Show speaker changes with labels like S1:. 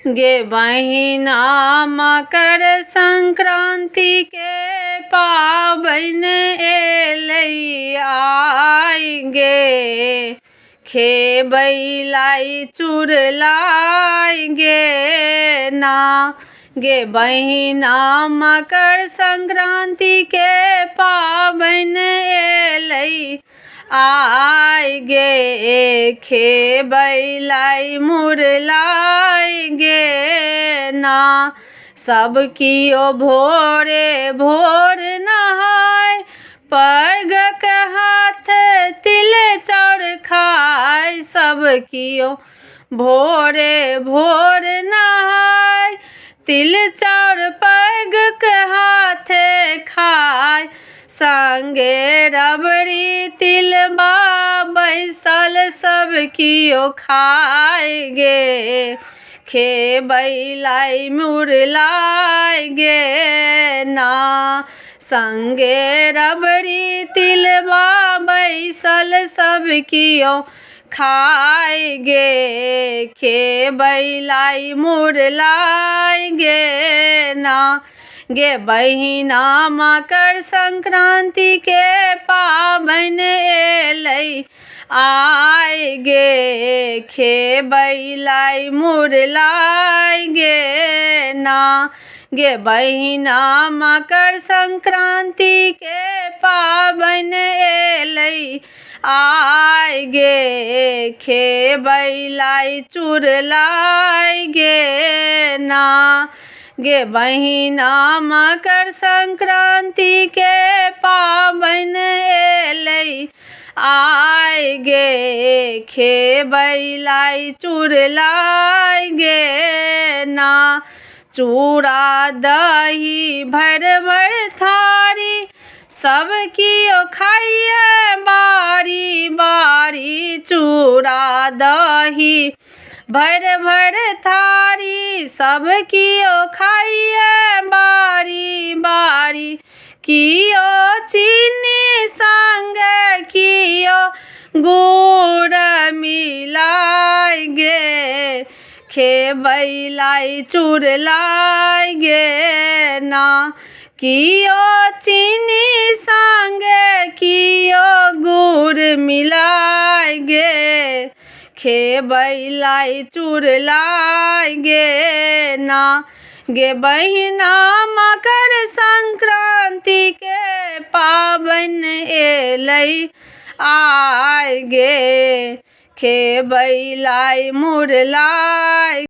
S1: गे बहिना मकर संक्रांति के पाबन एलै आइ गे, खेबै लाई चुड़लाई गे ना। गे बहिना मकर संक्रांति के पाबन एलै आइ गे, खेबै लाई मुरलाई गे ना। सब कियो भोरे भोर नहाय, पगक हाथ तिल चाउर खाय। सब कियो भोरे भोर नहाय, तिल चाउर पगक हाथ खाय। संगे रबड़ी तिलबा बैसल सब कियो खाय गे, खेबै लाई मुरलाई गे ना। संगे रबड़ी तिलबा बैसल सब कियो खाय गे, खेबै लाई मुरलाई गे ना। गे बहिना मकर संक्रांति के पाबन एलै आइ गे, खेबै लाई मुरलाई गे ना। गे बहिना मकर संक्रांति के पाबन एलै आइ गे, खेबै लाई चुड़लाई गे ना। गे बहिना मकर संक्रांति के पाबन एलै आइ गे, खेबै लाई चुड़लाई गे ना। चूड़ा दही भर भर थारी, सब कियो खाइए बारी बारी। चूड़ा दही भर भर थारी, सब कियो खाइए बारी बारी। कियो चीनी संग कियो गुड़ मिलाइ गे, खेबै लाई चुड़लाई गे ना। कियो चीनी संग कियो गुड़ मिलाइ गे, खेबै लाई चुड़लाई गे ना। गे बहिना मकर संक्रांति के पाबन एलै आइ गे, खेबै लाई मुरलाई।